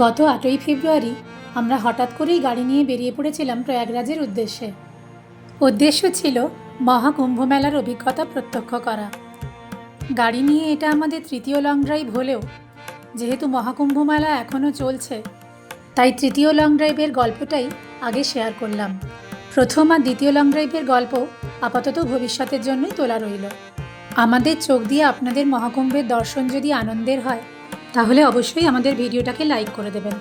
গত ৮ই ফেব্রুয়ারি আমরা হঠাৎ করেই গাড়ি নিয়ে বেরিয়ে পড়েছিলাম প্রয়াগরাজের উদ্দেশ্যে। উদ্দেশ্য ছিল মহাকুম্ভ মেলার অভিজ্ঞতা প্রত্যক্ষ করা। গাড়ি নিয়ে এটা আমাদের তৃতীয় লং ড্রাইভ হলেও যেহেতু মহাকুম্ভ মেলা এখনও চলছে, তাই তৃতীয় লং ড্রাইভের গল্পটাই আগে শেয়ার করলাম। প্রথম আর দ্বিতীয় লং ড্রাইভের গল্প আপাতত ভবিষ্যতের জন্যই তোলা রইল। আমাদের চোখ দিয়ে আপনাদের মহাকুম্ভের দর্শন যদি আনন্দের হয়, তাহলে অবশ্যই আমাদের ভিডিওটাকে লাইক করে দেবেন।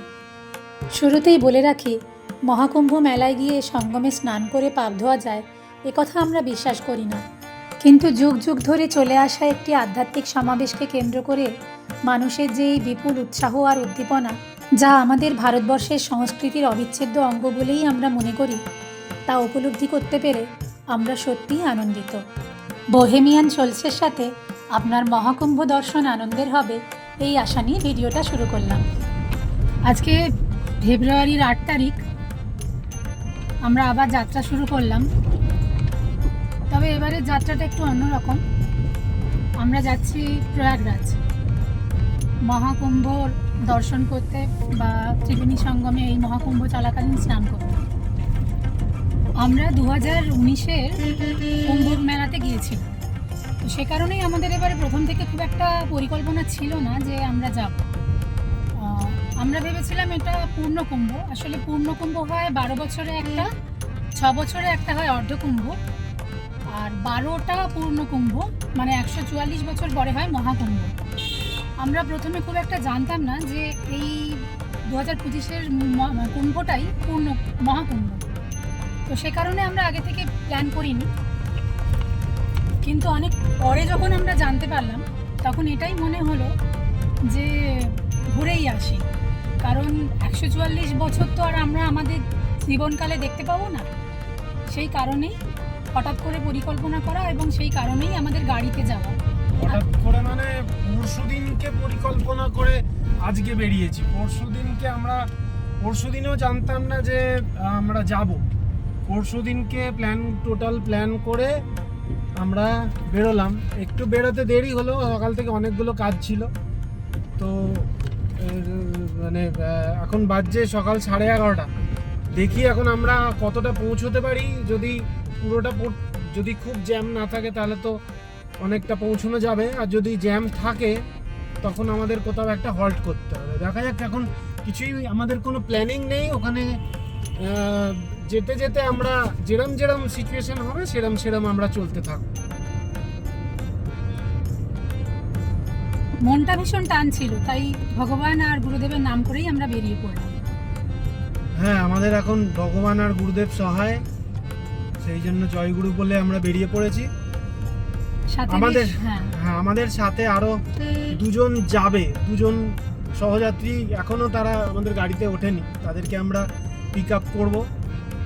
শুরুতেই বলে রাখি, মহাকুম্ভ মেলায় গিয়ে সঙ্গমে স্নান করে পাপ ধোয়া যায় এ কথা আমরা বিশ্বাস করি না, কিন্তু যুগ যুগ ধরে চলে আসা একটি আধ্যাত্মিক সমাবেশকে কেন্দ্র করে মানুষের যে এই বিপুল উৎসাহ আর উদ্দীপনা, যা আমাদের ভারতবর্ষের সংস্কৃতির অবিচ্ছেদ্য অঙ্গ বলেই আমরা মনে করি, তা উপলব্ধি করতে পেরে আমরা সত্যিই আনন্দিত। বোহেমিয়ান সোলসের সাথে আপনার মহাকুম্ভ দর্শন আনন্দের হবে এই আশা নিয়ে ভিডিওটা শুরু করলাম। আজকে ফেব্রুয়ারির ৮ তারিখ আমরা আবার যাত্রা শুরু করলাম। তবে এবারের যাত্রাটা একটু অন্যরকম। আমরা যাচ্ছি প্রয়াগরাজ মহাকুম্ভ দর্শন করতে, বা ত্রিবেণী সঙ্গমে এই মহাকুম্ভ চলাকালীন স্নান করতে। আমরা 2019-এর কুম্ভ মেলাতে গিয়েছিলাম, তো সে কারণেই আমাদের এবারে প্রথম থেকে খুব একটা পরিকল্পনা ছিল না যে আমরা যাব। আমরা ভেবেছিলাম এটা পূর্ণকুম্ভ। আসলে পূর্ণকুম্ভ হয় 12 বছরে একটা, 6 বছরে একটা হয় অর্ধকুম্ভ, আর 12টা পূর্ণকুম্ভ মানে 144 বছর পরে হয় মহাকুম্ভ। আমরা প্রথমে খুব একটা জানতাম না যে এই 2025-এর কুম্ভটাই মহাকুম্ভ, তো সে কারণে আমরা আগে থেকে প্ল্যান করিনি। কিন্তু অনেক পরে যখন আমরা জানতে পারলাম, তখন এটাই মনে হলো যে ঘুরেই আসি, কারণ 144 বছর তো আর আমরা আমাদের জীবনকালে দেখতে পাবো না। সেই কারণেই হঠাৎ করে পরিকল্পনা করা, এবং সেই কারণেই আমাদের গাড়িতে যাওয়া। হঠাৎ করে মানে পরশুদিনকে পরিকল্পনা করে আজকে বেরিয়েছি। পরশুদিনও জানতাম না যে আমরা যাব। পরশুদিনকে টোটাল প্ল্যান করে আমরা বেরোলাম। একটু বেরোতে দেরি হলো, সকাল থেকে অনেকগুলো কাজ ছিল। তো মানে এখন বাজছে সকাল 11:30। দেখি এখন আমরা কতটা পৌঁছতে পারি। যদি খুব জ্যাম না থাকে তাহলে তো অনেকটা পৌঁছানো যাবে, আর যদি জ্যাম থাকে তখন আমাদের কোথাও একটা হল্ট করতে হবে। দেখা যাক, এখন কিছুই আমাদের কোনো প্ল্যানিং নেই। ওখানে যেতে যেতে আমরা যেরম সিচুয়েশন হবে সেরম আমরা চলতে থাকবো। মনটা ভীষণ টান ছিল, তাই ভগবান আর গুরুদেবের নাম করেই আমরা বেরিয়ে পড়লাম। হ্যাঁ, আমাদের এখন ভগবান আর গুরুদেব সহায়, সেই জন্য জয়গুরু বলে আমরা বেরিয়ে পড়েছি। আমাদের সাথে আরো দুজন যাবে, দুজন সহযাত্রী এখনো তারা আমাদের গাড়িতে ওঠেনি। তাদেরকে আমরা পিক আপ করবো।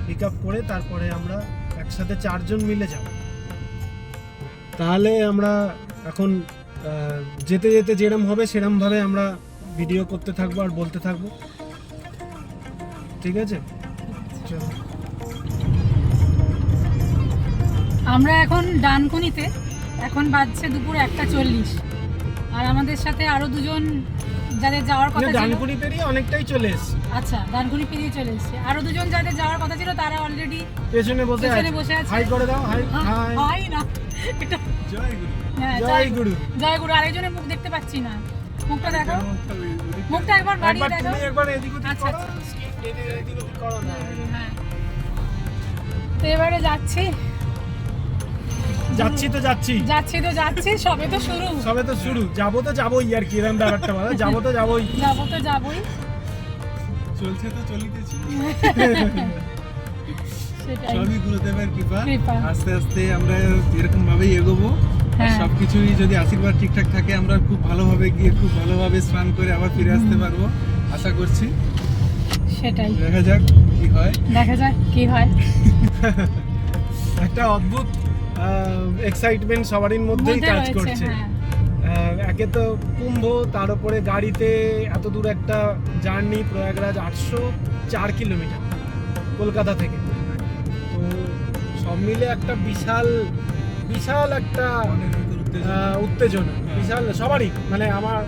পিক আপ করে তারপরে আমরা একসাথে 4 জন মিলে যাব। তাহলে আমরা এখন যেতে যেতে যেরম হবে সেরমভাবে আমরা ভিডিও করতে থাকবো আর বলতে থাকবো। ঠিক আছে, চলো। আমরা এখন ডানকুনিতে, এখন বাজছে দুপুর 1:40, আর আমাদের সাথে আরো দুজন যাদের যাওয়ার কথা ছিল। ডানকুনি পেরিয়ে অনেকটাই চলে এসেছি। আচ্ছা, ডানকুনি পেরিয়ে চলে এসেছে। আরো দুজন যাদের যাওয়ার কথা ছিল তারা অলরেডি পেছনে বসে আছে। হাই করে দাও। হাই না, এটা জয় গুরু। হ্যাঁ, জয় গুরু। জয় গুরু। আরেকজনের মুখ দেখতে পাচ্ছি না, মুখটা দেখো, মুখটা একবার বাড়িয়ে দেখো। তুমি একবার এদিক ওদিক আচ্ছা, করো, এদিক ওদিক করো না। হ্যাঁ, তো এবারে যাচ্ছি তো যাচ্ছি। সবে তো শুরু। যাবো তো যাবোই, আর কি এরকম ব্যাপারটা বলো। যাবো তো যাবোই। চলছে তো চলিতেছি। সবই গুরুদেবের কৃপা। আস্তে আস্তে আমরা এরকম ভাবেই এগোবো। সবকিছুই যদি আশীর্বাদ ঠিকঠাক থাকে, আমরা খুব ভালোভাবে গিয়ে খুব ভালোভাবে স্নান করে আবার ফিরে আসতে পারবো আশা করছি। সেটাই, দেখা যাক কি হয়। একটা অদ্ভুত এক্সাইটমেন্ট সবারই মধ্যেই কাজ করছে। একে তো কুম্ভ, তার উপরে গাড়িতে এত দূর একটা জার্নি। প্রয়াগরাজ 804 কিলোমিটার কলকাতা থেকে। তো সব মিলে একটা বিশাল একটা উত্তেজনা, বিশাল সবারই, মানে আমার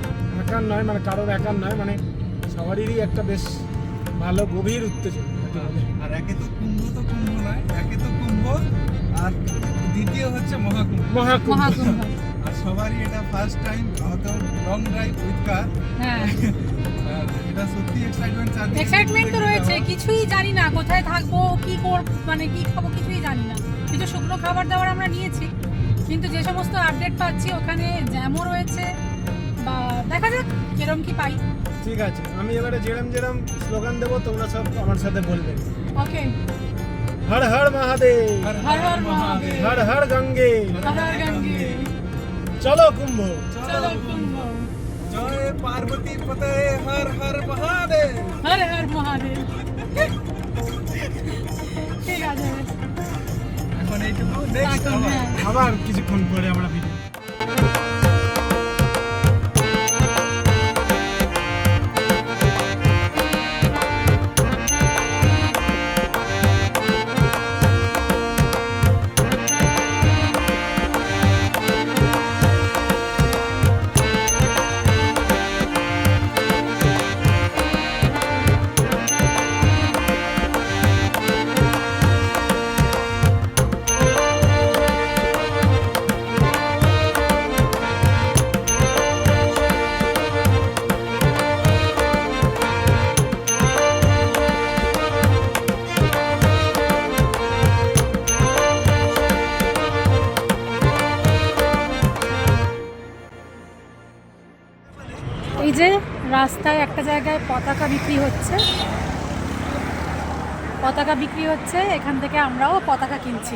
একার নয়, মানে কারোর একার নয়, মানে সবারই একটা বেশ ভালো গভীর উত্তেজনা। আর একে তো কুম্ভ নয়, একে তো কুম্ভ, আর দ্বিতীয় হচ্ছে মহাকুম্ভ। মহাকুম্ভ। আর সবারই এটা ফার্স্ট টাইম, হয়তো লং ড্রাইভ উইথ কার। হ্যাঁ, এটা সত্যি এক্সাইটমেন্ট তো রয়েছে, কিছুই জানি না কোথায় থাকবো, কি মানে কি খাবো কিছুই জানি না। কিছু শুকনো খাবার দাবার আমরা নিয়েছি, কিন্তু যে সমস্ত আপডেট পাচ্ছি ওখানে জ্যামও রয়েছে, বা দেখা যাক কিরম কি পাই। ঠিক আছে, আমি এবারে যেরম স্লোগান দেবো তোমরা সব আমার সাথে বলবে। ওকে। হর হর মহাদেব, হর হর মহাদেব, হর হর গঙ্গে, হর হর গঙ্গে, চলো কুম্ভ। চলো কুম্ভ। জয় পার্বতী পতে, হর হর মহাদেব। হর হর মহাদেব। ঠিক আছে, এখন এইটুকু, নেক্সট এখন হ্যাঁ। আবার কিছুক্ষণ পরে আমরা ভিডিও। এই যে রাস্তায় একটা জায়গায় পতাকা বিক্রি হচ্ছে, এখান থেকে আমরাও পতাকা কিনছি।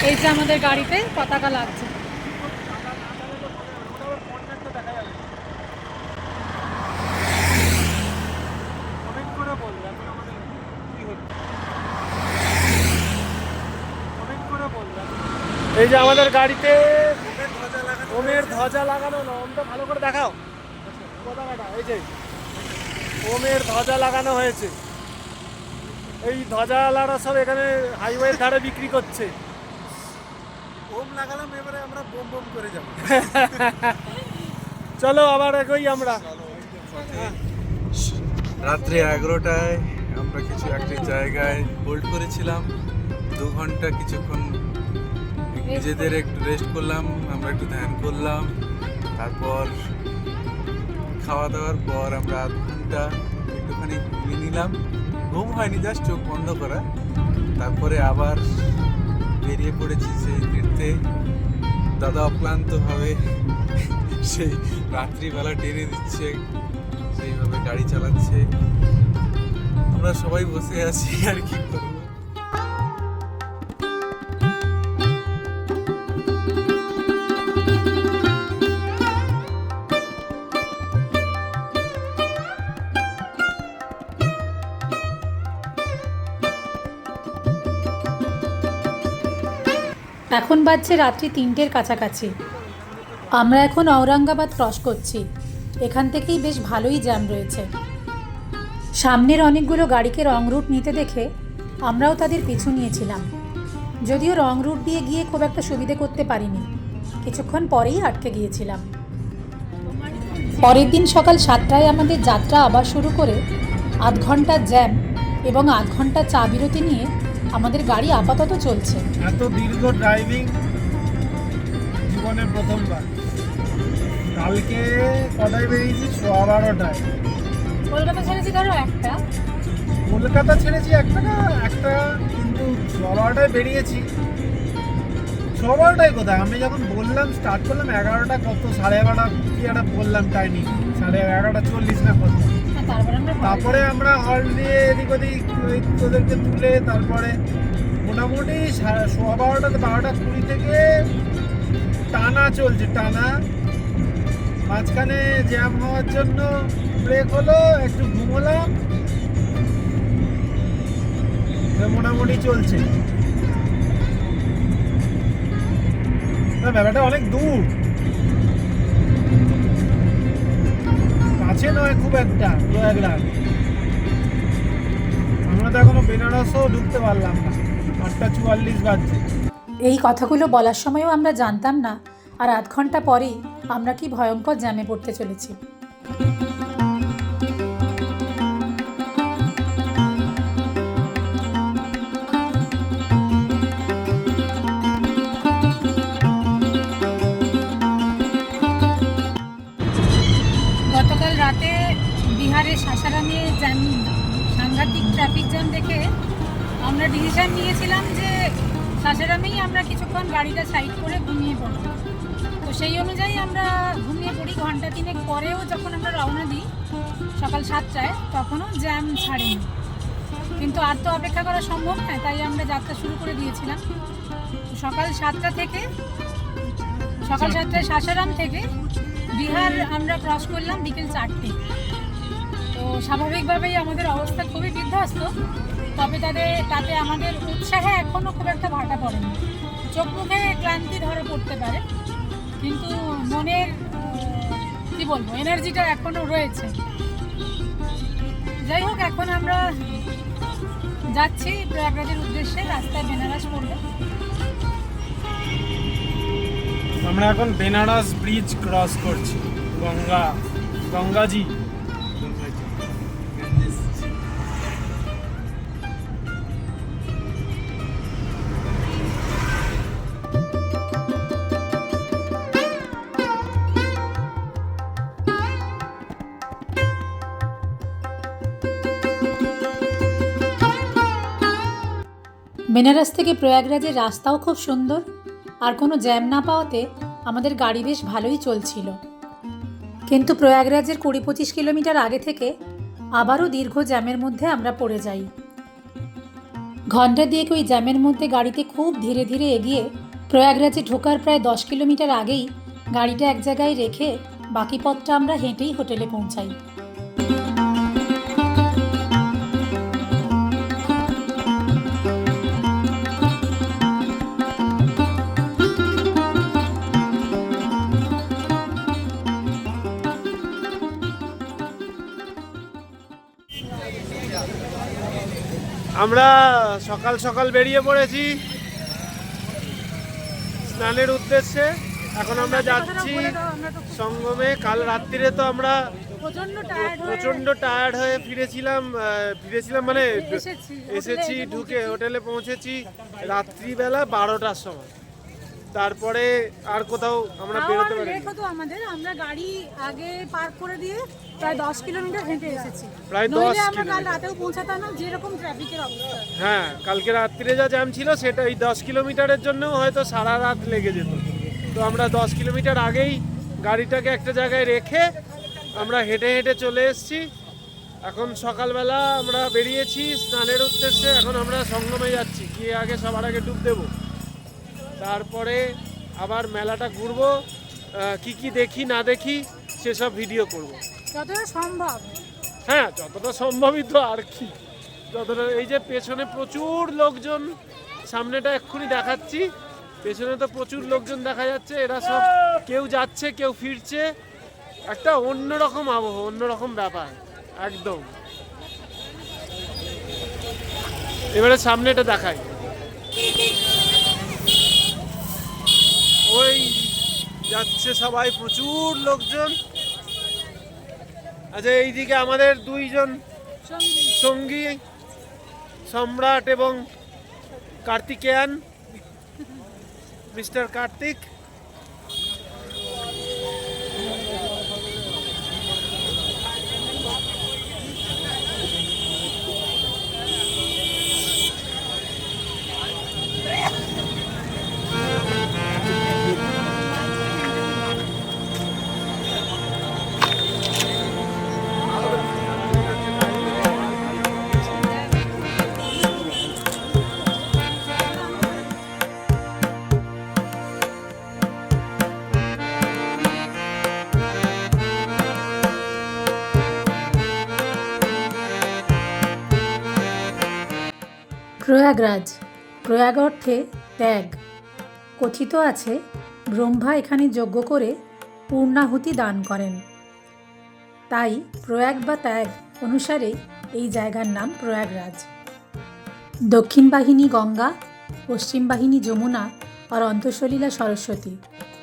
এই যে আমাদের গাড়িতে পতাকা লাগছে। এই যে আমাদের গাড়িতে ওমের ধ্বজা লাগানো, নামটা ভালো করে দেখাও পতাকাটা। এই যে ওমের ধ্বজা লাগানো হয়েছে। এই ধ্বজাওয়ালারা সব এখানে হাইওয়ের ধারে বিক্রি করছে। ওম লাগালাম, এবারে আমরা বোম বোম করে যাব। চলো আবার এগোই আমরা। রাত্রি 11টায় আমরা কিছু একটি জায়গায় হোল্ড করেছিলাম। 2 ঘন্টা কিছুক্ষণ নিজেদের একটু রেস্ট করলাম, আমরা একটু ধ্যান করলাম। তারপর খাওয়া দাওয়ার পর আমরা 8 ঘন্টা একটুখানি ঘুমিয়ে নিলাম। ঘুম হয়নি, জাস্ট চোখ বন্ধ করা। তারপরে আবার বেরিয়ে পড়েছি সেই তীর্থে। দাদা অক্লান্তভাবে সেই রাত্রিবেলা টেনে দিচ্ছে, সেইভাবে গাড়ি চালাচ্ছে। আমরা সবাই বসে আছি, আর কি করবো। এখন বাজছে রাত্রি 3টের কাছাকাছি। আমরা এখন ঔরঙ্গাবাদ ক্রস করছি। এখান থেকেই বেশ ভালোই জ্যাম রয়েছে। সামনের অনেকগুলো গাড়িকে রং রুট নিতে দেখে আমরাও তাদের পিছু নিয়েছিলাম, যদিও রং রুট দিয়ে গিয়ে খুব একটা সুবিধে করতে পারিনি। কিছুক্ষণ পরেই আটকে গিয়েছিলাম। পরের দিন সকাল 7টায় আমাদের যাত্রা আবার শুরু করে 8 ঘন্টার জ্যাম এবং 8 ঘন্টা চা বিরতি নিয়ে আমাদের গাড়ি আপাতত চলছে। এত দীর্ঘ ড্রাইভিং জীবনে প্রথমবার। কালকে কটায় বেরিয়েছি? 12:30টায়। কলকাতা ছেড়েছি ধরো একটা, কলকাতা ছেড়েছি একটা কিন্তু 12:30টায় বেরিয়েছি। 12:30টায় কোথায়? আমি যখন বললাম স্টার্ট করলাম 11টা কত 11:30 কি একটা বললাম টাইমিং, 11:40 না কত। তারপরে আমরা হল দিয়ে এদিক ওদিক তোদেরকে তুলে তারপরে মোটামুটি 12:20 থেকে টানা চলছে, টানা। মাঝখানে জ্যাম হওয়ার জন্য ব্রেক হলো, একটু ঘুমোলাম, মোটামুটি চলছে। না, ব্যাপারটা অনেক দূর, কাছে নয় খুব একটা প্রয়াগরাজ। আমরা তো এখনো বেনারসও ঢুকতে পারলাম না, 8:44 বাজছে। এই কথাগুলো বলার সময়ও আমরা জানতাম না আর আধ ঘন্টা পরেই আমরা কি ভয়ঙ্কর জ্যামে পড়তে চলেছি। গতকাল রাতে বিহারের সাসারামে সাংঘাতিক ট্রাফিক জ্যাম দেখে আমরা ডিসিশন নিয়েছিলাম যে সাসারামেই আমরা কিছুক্ষণ গাড়িটা সাইড করে ঘুমিয়ে পড়ব। তো সেই অনুযায়ী আমরা ঘুমিয়ে পড়ি। ঘন্টা তিনেক পরেও যখন আমরা রওনা দিই সকাল 7টায়, তখনও জ্যাম ছাড়েনি। কিন্তু আর তো অপেক্ষা করা সম্ভব নয়, তাই আমরা যাত্রা শুরু করে দিয়েছিলাম। সকাল 7টায় সাসারাম থেকে বিহার আমরা ক্রস করলাম বিকেল 4টে। তো স্বাভাবিকভাবেই আমাদের অবস্থা খুবই বিধ্বস্ত, তবে তাতে আমাদের উৎসাহে এখনও খুব একটা ভাটা পড়েনি। চোখ মুখে ক্লান্তি ধরা পড়তে পারে, কিন্তু মনের কি বলবো এনার্জিটা এখনও রয়েছে। যাই হোক, এখন আমরা যাচ্ছি প্রয়াগরাজের উদ্দেশ্যে। রাস্তায় বেনারস পড়বে। আমরা এখন বেনারস ব্রিজ ক্রস করছি, গঙ্গাজি। বেনারস থেকে প্রয়াগরাজের রাস্তাও খুব সুন্দর, আর কোনো জ্যাম না পাওয়াতে আমাদের গাড়ি বেশ ভালোই চলছিল। কিন্তু প্রয়াগরাজের 20-25 কিলোমিটার আগে থেকে আবারও দীর্ঘ জ্যামের মধ্যে আমরা পড়ে যাই। ঘন্টা দিয়েক ওই জ্যামের মধ্যে গাড়িতে খুব ধীরে ধীরে এগিয়ে প্রয়াগরাজে ঢোকার প্রায় 10 কিলোমিটার আগেই গাড়িটা এক জায়গায় রেখে বাকি পথটা আমরা হেঁটেই হোটেলে পৌঁছাই। আমরা সকাল সকাল বেরিয়ে পড়েছি স্নানের উদ্দেশ্যে। এখন আমরা যাচ্ছি সঙ্গমে। কাল রাত্রিরে তো আমরা প্রচণ্ড টায়ার্ড হয়ে ফিরেছিলাম মানে এসেছি, ঢুকে হোটেলে পৌঁছেছি রাত্রিবেলা 12টার সময়। তারপরে আর কোথাও আমরা বেরোতে পারিনি। আমরা গাড়ি আগে পার্ক করে দিয়ে প্রায় 10 কিলোমিটার হেঁটে এসেছি। প্রায় 10 আমরা কাল রাতেও পৌঁছাতাম না, যেরকম ট্রাফিকের অবস্থা। হ্যাঁ, কালকে রাত্রিরে যা জ্যাম ছিল সেটা এই 10 কিলোমিটারের জন্য হয়তো সারা রাত লেগে যেত। তো আমরা 10 কিলোমিটার আগেই গাড়িটাকে একটা জায়গায় রেখে আমরা হেঁটে হেঁটে চলে এসেছি। এখন সকালবেলা আমরা বেরিয়েছি স্নানের উদ্দেশ্যে। এখন আমরা সঙ্গমে যাচ্ছি, গিয়ে আগে সবার আগে ডুব দেবো, তারপরে আবার মেলাটা ঘুরবো। কি কি দেখি না দেখি সেসব ভিডিও করব যতটা সম্ভব। হ্যাঁ, যতটা সম্ভবই তো, আর কি যতটা। এই যে পেছনে প্রচুর লোকজন, সামনেটা এক্ষুনি দেখাচ্ছি, পেছনে তো প্রচুর লোকজন দেখা যাচ্ছে। এরা সব কেউ যাচ্ছে কেউ ফিরছে, একটা অন্যরকম আবহ, অন্যরকম ব্যাপার একদম। এবারে সামনেটা দেখাই, ওই যাচ্ছে সবাই, প্রচুর লোকজন। আচ্ছা, এইদিকে আমাদের দুইজন সঙ্গী, সম্রাট এবং কার্তিকেয়ান, মিস্টার কার্তিক। প্রয়াগরাজ, প্রয়াগ অর্থে ত্যাগ। কথিত আছে ব্রহ্মা এখানে যজ্ঞ করে পূর্ণাহুতি দান করেন, তাই প্রয়াগ বা ত্যাগ অনুসারে এই জায়গার নাম প্রয়াগরাজ। দক্ষিণ বাহিনী গঙ্গা, পশ্চিম বাহিনী যমুনা আর অন্তঃসলীলা সরস্বতী।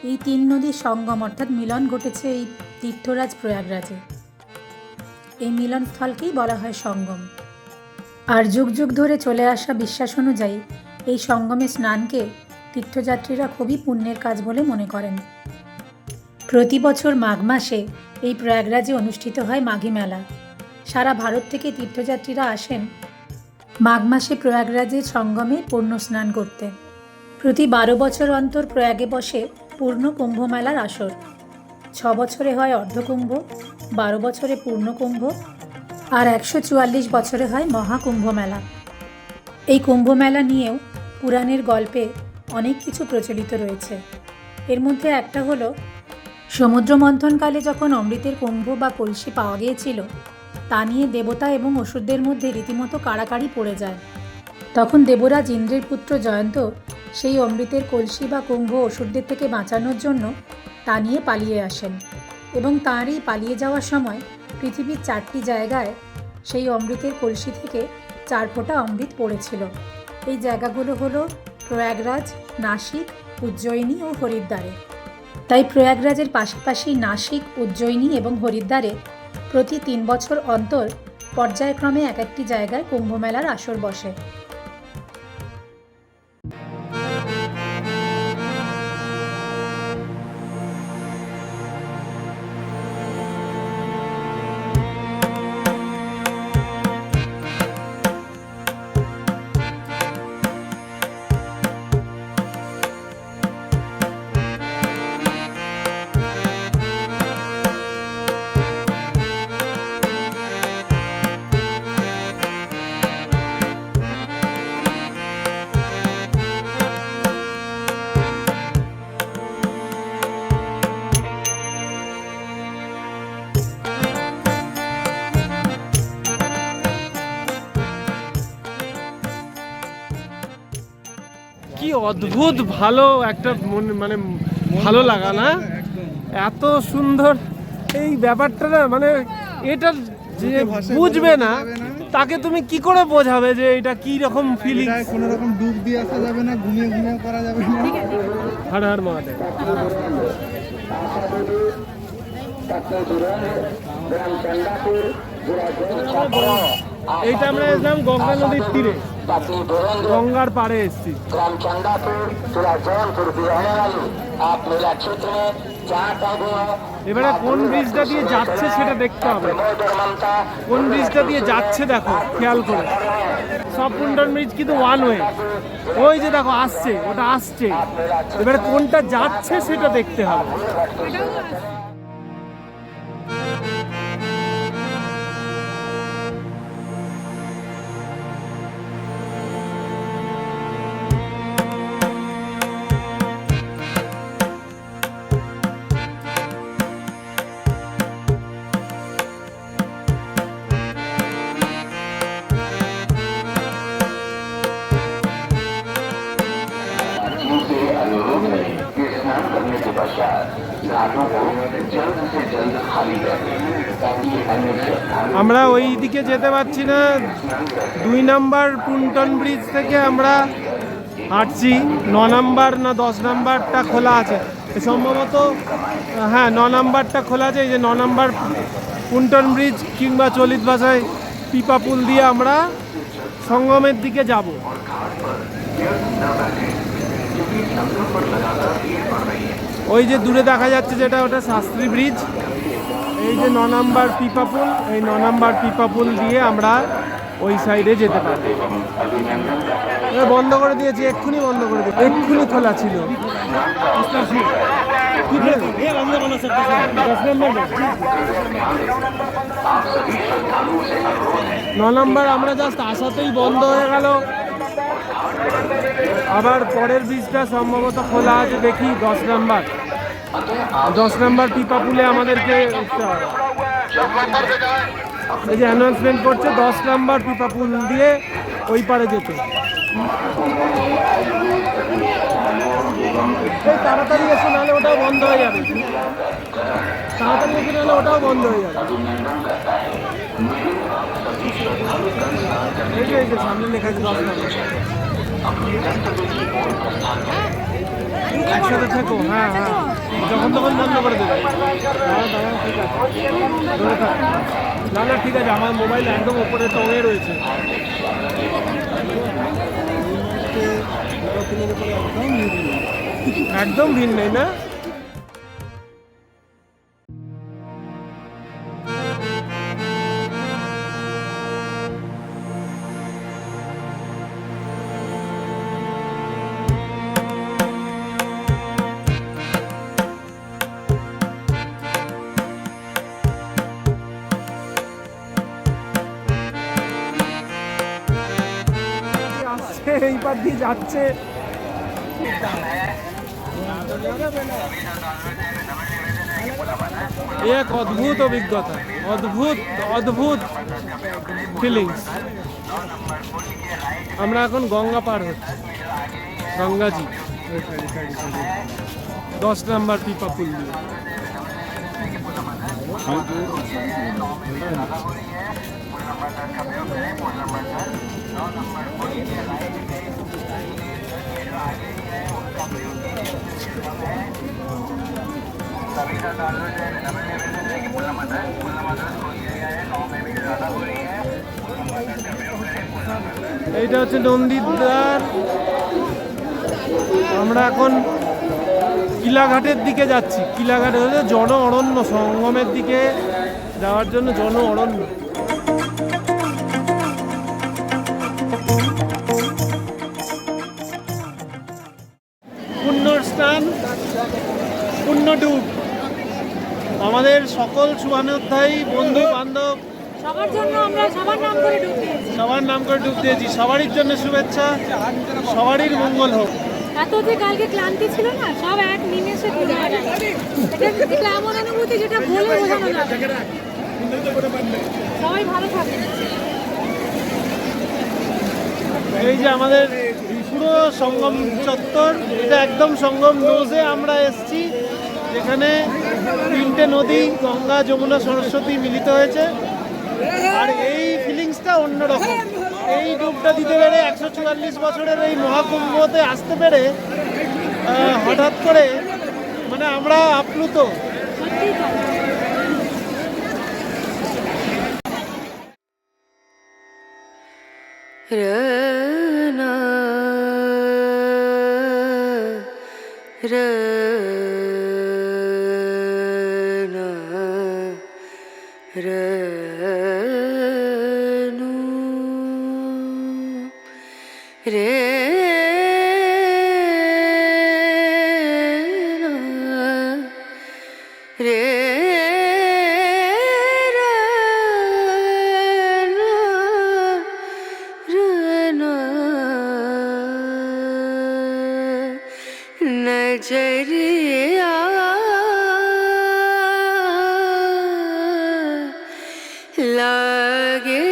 এই 3 নদীর সঙ্গম অর্থাৎ মিলন ঘটেছে এই তীর্থরাজ প্রয়াগরাজে। এই মিলনস্থলকেই বলা হয় সঙ্গম। আর যুগ যুগ ধরে চলে আসা বিশ্বাস অনুযায়ী এই সঙ্গমে স্নানকে তীর্থযাত্রীরা খুবই পুণ্যের কাজ বলে মনে করেন। প্রতি বছর মাঘ মাসে এই প্রয়াগরাজে অনুষ্ঠিত হয় মাঘী মেলা। সারা ভারত থেকে তীর্থযাত্রীরা আসেন মাঘ মাসে প্রয়াগরাজের সঙ্গমে পূর্ণ স্নান করতে। প্রতি 12 বছর অন্তর প্রয়াগে বসে পূর্ণ কুম্ভ মেলার আসর। 6 বছরে হয় অর্ধকুম্ভ, 12 বছরে পূর্ণ কুম্ভ, আর 144 বছরে হয় মহাকুম্ভ মেলা। এই কুম্ভ মেলা নিয়েও পুরাণের গল্পে অনেক কিছু প্রচলিত রয়েছে। এর মধ্যে একটা হলো, সমুদ্র মন্থনকালে যখন অমৃতের কুম্ভ বা কলসি পাওয়া গিয়েছিল, তা নিয়ে দেবতা এবং অসুরদের মধ্যে রীতিমতো কাড়াকাড়ি পড়ে যায়। তখন দেবরাজ ইন্দ্রের পুত্র জয়ন্ত সেই অমৃতের কলসি বা কুম্ভ অসুরদের থেকে বাঁচানোর জন্য তা নিয়ে পালিয়ে আসেন এবং তাঁরই পালিয়ে যাওয়ার সময় পৃথিবীর 4টি জায়গায় সেই অমৃতের কলসি থেকে 4 ফোঁটা অমৃত পড়েছিল। এই জায়গাগুলো হলো প্রয়াগরাজ, নাসিক, উজ্জয়িনী ও হরিদ্বারে। তাই প্রয়াগরাজের পাশাপাশি নাসিক, উজ্জয়িনী এবং হরিদ্বারে প্রতি 3 বছর অন্তর পর্যায়ক্রমে এক একটি জায়গায় কুম্ভমেলার আসর বসে। কি অদ্ভুত ভালো একটা মানে ভালো লাগা না, এত সুন্দর এই ব্যাপারটা না, মানে এটা যে বুঝবে না তাকে তুমি কি করে বোঝাবে যে এটা কি রকম ফিলিং। কোনো রকম ডুব দিয়ে আসা যাবে না, ঘুমিয়ে ঘুমিয়ে করা যাবে না। হর হর মহাদেব। এইটা আমরা এসলাম গঙ্গা নদীর তীরে, গঙ্গার পাড়ে এসছি। এবারে কোন ব্রিজটা দিয়ে যাচ্ছে সেটা দেখতে হবে, কোন ব্রিজটা দিয়ে যাচ্ছে দেখো খেয়াল করে। সব পুন্ডন ব্রিজ কিন্তু ওয়ান ওয়ে, ওই যে দেখো আসছে, ওটা আসছে, এবারে কোনটা যাচ্ছে সেটা দেখতে হবে। আমরা ওই দিকে যেতে পারছি না, 2 নম্বর পুন্টন ব্রিজ থেকে আমরা হাঁটছি। 9 নম্বর না 10 নম্বরটা খোলা আছে সম্ভবত, হ্যাঁ 9 নম্বরটা খোলা আছে। এই যে 9 নম্বর পুন্টন ব্রিজ কিংবা চলিত ভাষায় পিপা পুল দিয়ে আমরা সঙ্গমের দিকে যাব। ওই যে দূরে দেখা যাচ্ছে যেটা, ওটা শাস্ত্রী ব্রিজ। এই যে 9 নম্বর পিপা পুল, এই 9 নম্বর পিপা পুল দিয়ে আমরা ওই সাইডে যেতে পারি। বন্ধ করে দিয়েছি, এক্ষুনি বন্ধ করে দিয়েছি, এক্ষুনি খোলা ছিল। 9 নম্বর আমরা জাস্ট আসাতেই বন্ধ হয়ে গেল। আবার পরের ব্রিজটা সম্ভবত খোলা আছে, দেখি 10 নম্বর পিপা পুলে আমাদেরকে এই যে অ্যানাউন্সমেন্ট করছে 10 নম্বর পিপা পুল দিয়ে ওই পারে যেতে। তাড়াতাড়ি এসে নাহলে ওটাও বন্ধ হয়ে যাবে, তাড়াতাড়ি এসে নাহলে ওটাও বন্ধ হয়ে যাবে। এই যে সামনে লেখা আছে 10 নম্বর। একসাথে থেকো, হ্যাঁ হ্যাঁ, যখন তখন বন্ধ করে দেবে। দাঁড়াও ঠিক আছে, ধরে থাক। না না ঠিক আছে, আমার মোবাইল একদম ওপরে টঙে রয়েছে। একদম ভিড় নেই না? আসছে, এই পার দিয়ে যাচ্ছে। এক অদ্ভুত অভিজ্ঞতা, অদ্ভুত অদ্ভুত ফিলিংস। আমরা এখন গঙ্গা পার হচ্ছি, গঙ্গাজি 10 নাম্বার পিপা পুল দিয়ে। এইটা হচ্ছে নন্দীদ্বার। আমরা এখন কিলাঘাটের দিকে যাচ্ছি। কিলাঘাট হচ্ছে জন অরণ্য, সঙ্গমের দিকে যাওয়ার জন্য জন অরণ্য। পুণ্যস্নান, পুণ্যডুব। আমাদের সকল শুভানুধ্যায়ী বন্ধু বান্ধব সবার জন্য আমরা সবার নাম করে ডুব দিয়েছি। সবার নাম করে ডুব দিয়েছি। সবারই জন্য শুভেচ্ছা, সবারই মঙ্গল হোক। এত যে কালকে ক্লান্তি ছিল না, সব এক নিমেষে দূর হয়ে গেল। এটা এমন অনুভূতি যেটা বলে বোঝানো যাবে না। সবাই ভালো থাকবে। এই যে আমাদের পুরো সঙ্গম চত্বর, এটা একদম সঙ্গম নোজে আমরা এসছি, যেখানে 3টে নদী গঙ্গা, যমুনা, সরস্বতী মিলিত হয়েছে। আর এই ফিলিংসটা অন্যরকম। এই ডুবটা দিতে পেরে 144 বছরের এই মহাকুম্ভতে আসতে পেরে হঠাৎ করে মানে আমরা আপ্লুত। সত্যিই তাই। Rana, Rana, Ranu, Rena, Rena. नजरिया लागे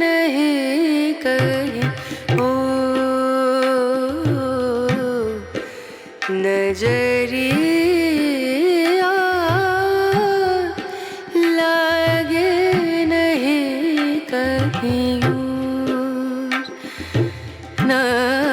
नहीं कहीं ओ नजरिया लागे नहीं कहीं नजरिया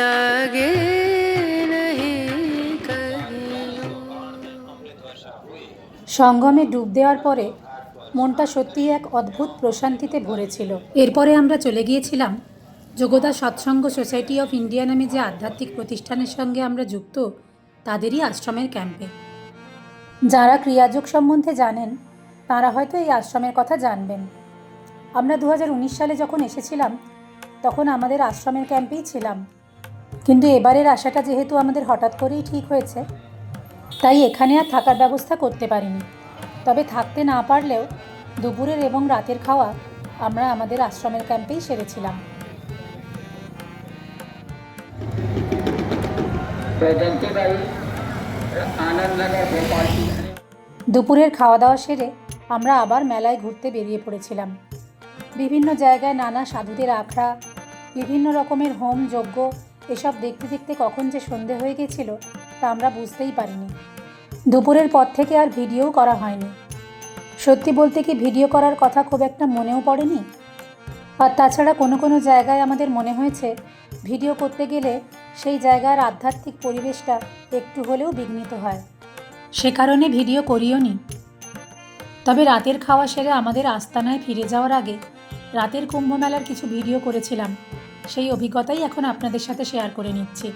लागे नहीं कहीं। সঙ্গমে ডুব দেওয়ার পরে মনটা সত্যিই এক অদ্ভুত প্রশান্তিতে ভরেছিল। এরপরে আমরা চলে গিয়েছিলাম যোগদা সৎসঙ্গ সোসাইটি অফ ইন্ডিয়া নামে যে আধ্যাত্মিক প্রতিষ্ঠানের সঙ্গে আমরা যুক্ত, তাদেরই আশ্রমের ক্যাম্পে। যারা ক্রিয়াযোগ সম্বন্ধে জানেন তারা হয়তো এই আশ্রমের কথা জানবেন। আমরা 2019 সালে যখন এসেছিলাম তখন আমাদের আশ্রমের ক্যাম্পেই ছিলাম, কিন্তু এবারের আসাটা যেহেতু আমাদের হঠাৎ করেই ঠিক হয়েছে, তাই এখানে আর থাকার ব্যবস্থা করতে পারিনি। তবে থাকতে না পারলেও দুপুরের এবং রাতের খাওয়া আমরা আমাদের আশ্রমের ক্যাম্পেই সেরেছিলাম। দুপুরের খাওয়া দাওয়া সেরে আমরা আবার মেলায় ঘুরতে বেরিয়ে পড়েছিলাম। বিভিন্ন জায়গায় নানা সাধুদের আখড়া, বিভিন্ন রকমের হোম যজ্ঞ, এসব দেখতে দেখতে কখন যে সন্ধে হয়ে গেছিল তা আমরা বুঝতেই পারিনি। দুপুরের পর থেকে আর ভিডিও করা হয়নি। সত্যি বলতে কি ভিডিও করার কথা খুব একটা মনেও পড়েনি। আর তাছাড়া কোনো কোনো জায়গায় আমাদের মনে হয়েছে ভিডিও করতে গেলে সেই জায়গার আধ্যাত্মিক পরিবেশটা একটু হলেও বিঘ্নিত হয়, সে কারণে ভিডিও করিও নি। তবে রাতের খাওয়া সেরে আমাদের আস্তানায় ফিরে যাওয়ার আগে রাতের কুম্ভ মেলার কিছু ভিডিও করেছিলাম, সেই অভিজ্ঞতাই এখন আপনাদের সাথে শেয়ার করে নিচ্ছি।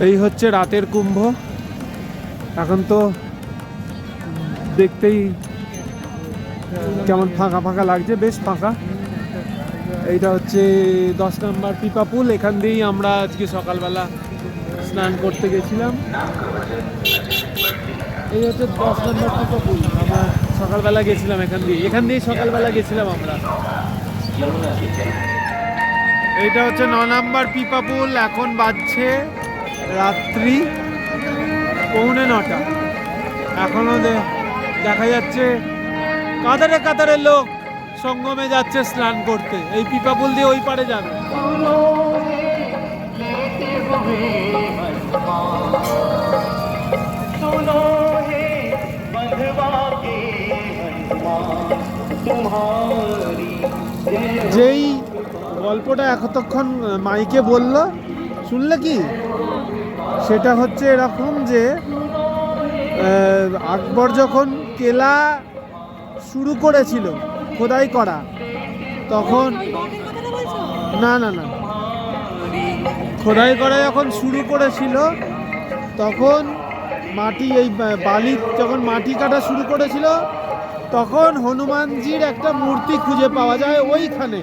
এই হচ্ছে রাতের কুম্ভ। এখন তো দেখতেই কেমন ফাঁকা ফাঁকা লাগছে, বেশ ফাঁকা। এইটা হচ্ছে 10 নম্বর পিপা পুল। এখান দিয়েই আমরা আজকে সকালবেলা স্নান করতে গেছিলাম। এই হচ্ছে 10 নম্বর পিপা পুল। আমরা সকালবেলা গেছিলাম এখান দিয়ে সকালবেলা গেছিলাম আমরা। এইটা হচ্ছে 9 নম্বর পিপা পুল। এখন বাজছে রাত্রি 8:45। এখনো দেখা যাচ্ছে কাতারে কাতারে লোক সঙ্গমে যাচ্ছে স্নান করতে। এই পিপা পুল দিয়ে ওই পারে যাবে। যেই গল্পটা এতক্ষণ মাইকে বললো, শুনলে কি? সেটা হচ্ছে এরকম যে আকবর যখন কেলা শুরু করেছিল খোদাই করা, তখন না খোদাই করা যখন শুরু করেছিল তখন মাটি, এই বালি যখন মাটি কাটা শুরু করেছিল তখন হনুমানজির একটা মূর্তি খুঁজে পাওয়া যায় ওইখানে,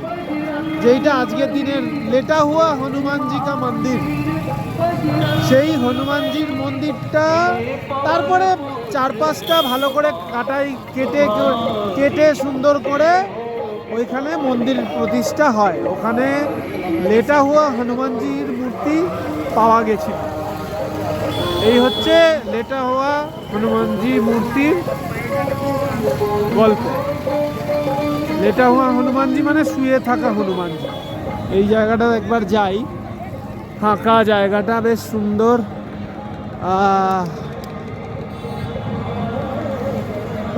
যেইটা আজকের দিনের লেটা হুয়া হনুমানজি কা মন্দির। সেই হনুমানজির মন্দিরটা তারপরে 4-5টা ভালো করে কেটে সুন্দর করে ওইখানে মন্দির প্রতিষ্ঠা হয়। ওখানে লেটা হুয়া হনুমানজির মূর্তি পাওয়া গেছিল। এই হচ্ছে লেটা হুয়া হনুমানজি মূর্তির গল্প। লেটা হুয়া হনুমানজি মানে শুয়ে থাকা হনুমানজি। এই জায়গাটা একবার যাই, ফাঁকা জায়গাটা বেশ সুন্দর।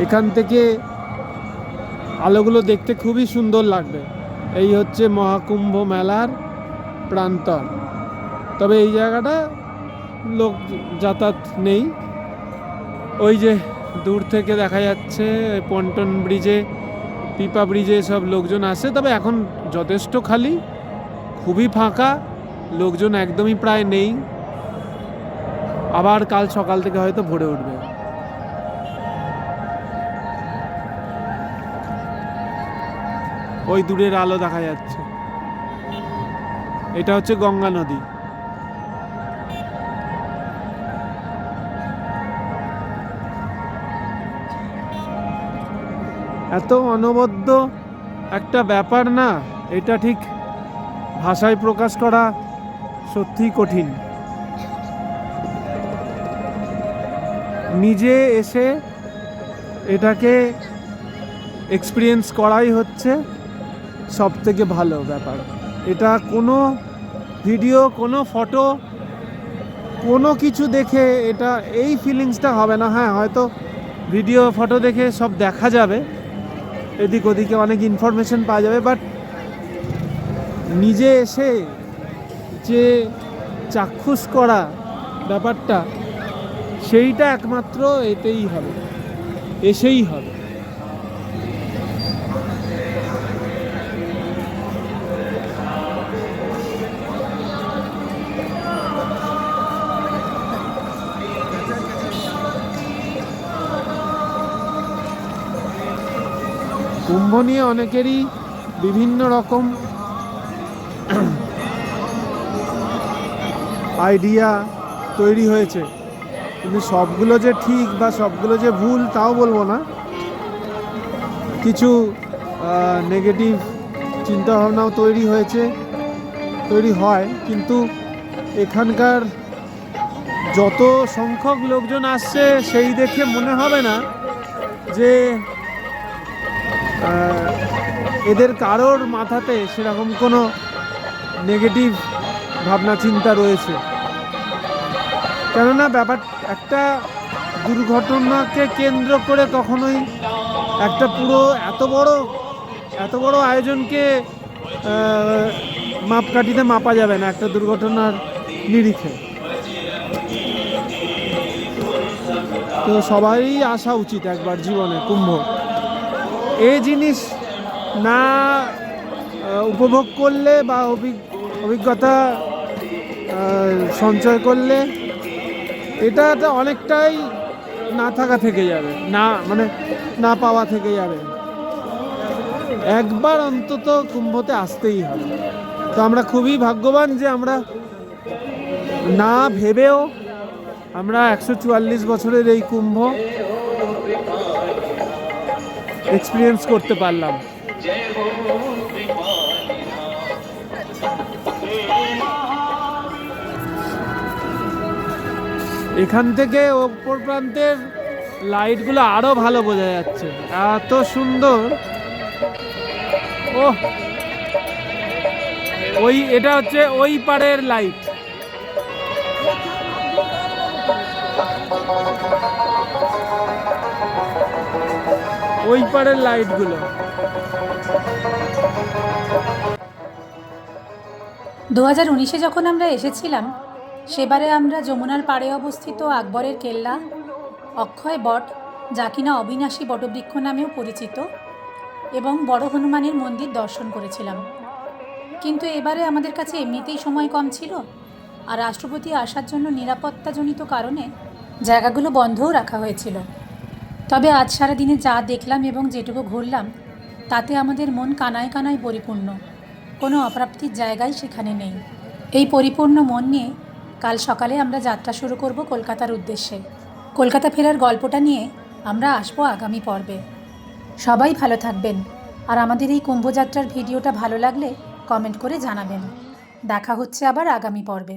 এখান থেকে আলোগুলো দেখতে খুবই সুন্দর লাগবে। এই হচ্ছে মহাকুম্ভ মেলার প্রান্তর। তবে এই জায়গাটা লোক যাতায়াত নেই। ওই যে দূর থেকে দেখা যাচ্ছে পন্টন ব্রিজে, পিপা ব্রিজে সব লোকজন আসে। তবে এখন যথেষ্ট খালি, খুবই ফাঁকা, লোকজন একদমই প্রায় নেই। আবার কাল সকাল থেকে হয়তো ভরে উঠবে। ওই দূরের আলো দেখা যাচ্ছে, এটা হচ্ছে গঙ্গা নদী। এত অনবদ্য একটা ব্যাপার না, এটা ঠিক ভাষায় প্রকাশ করা সত্যিই কঠিন। নিজে এসে এটাকে এক্সপিরিয়েন্স করাই হচ্ছে সব থেকে ভালো ব্যাপার। এটা কোনো ভিডিও, কোনো ফটো, কোনো কিছু দেখে এটা এই ফিলিংসটা হবে না। হ্যাঁ, হয়তো ভিডিও ফটো দেখে সব দেখা যাবে, এদিক ওদিকে অনেক ইনফরমেশন পাওয়া যাবে, বাট নিজে এসে যে চাক্ষুষ করা ব্যাপারটা, সেইটা একমাত্র এতেই হবে, এসেই হবে। কুম্ভ নিয়ে অনেকেরই বিভিন্ন রকম আইডিয়া তৈরি হয়েছে, কিন্তু সবগুলো যে ঠিক বা সবগুলো যে ভুল তাও বলবো না। কিছু নেগেটিভ চিন্তাভাবনাও তৈরি হয়, কিন্তু এখানকার যত সংখ্যক লোকজন আসছে সেই দেখে মনে হবে না যে এদের কারোর মাথাতে সেরকম কোনো নেগেটিভ ভাবনা চিন্তা রয়েছে। কেননা ব্যাপার একটা দুর্ঘটনাকে কেন্দ্র করে কখনোই একটা পুরো এত বড় আয়োজনকে মাপকাঠিতে মাপা যাবে না একটা দুর্ঘটনার নিরিখে। তো সবারই আসা উচিত একবার জীবনে কুম্ভ। এই জিনিস না উপভোগ করলে বা অভিজ্ঞতা সঞ্চয় করলে এটা অনেকটাই না থাকা থেকে যাবে, না পাওয়া থেকে যাবে। একবার অন্তত কুম্ভতে আসতেই হবে। তো আমরা খুবই ভাগ্যবান যে আমরা না ভেবেও আমরা 144 বছরের এই কুম্ভ এক্সপিরিয়েন্স করতে পারলাম। এখান থেকে ওপর প্রান্তের লাইটগুলো আরো ভালো বোঝা যাচ্ছে, এত সুন্দর। এটা হচ্ছে ওই পাড়ের লাইট। ওই পাড়ের লাইটগুলো 2019-এ যখন আমরা এসেছিলাম সেবারে আমরা যমুনার পাড়ে অবস্থিত আকবরের কেল্লা, অক্ষয় বট, যা কিনা অবিনাশী বটবৃক্ষ নামেও পরিচিত, এবং বড় হনুমানের মন্দির দর্শন করেছিলাম। কিন্তু এবারে আমাদের কাছে এমনিতেই সময় কম ছিল, আর রাষ্ট্রপতি আসার জন্য নিরাপত্তাজনিত কারণে জায়গাগুলো বন্ধও রাখা হয়েছিল। তবে আজ সারাদিনে যা দেখলাম এবং যেটুকু ঘুরলাম তাতে আমাদের মন কানায় কানায় পরিপূর্ণ, কোনো অপ্রাপ্তির জায়গায় সেখানে নেই। এই পরিপূর্ণ মন নিয়ে কাল সকালে আমরা যাত্রা শুরু করব কলকাতার উদ্দেশ্যে। কলকাতা ফেরার গল্পটা নিয়ে আমরা আসবো আগামী পর্বে। সবাই ভালো থাকবেন, আর আমাদের এই কুম্ভযাত্রার ভিডিওটা ভালো লাগলে কমেন্ট করে জানাবেন। দেখা হচ্ছে আবার আগামী পর্বে।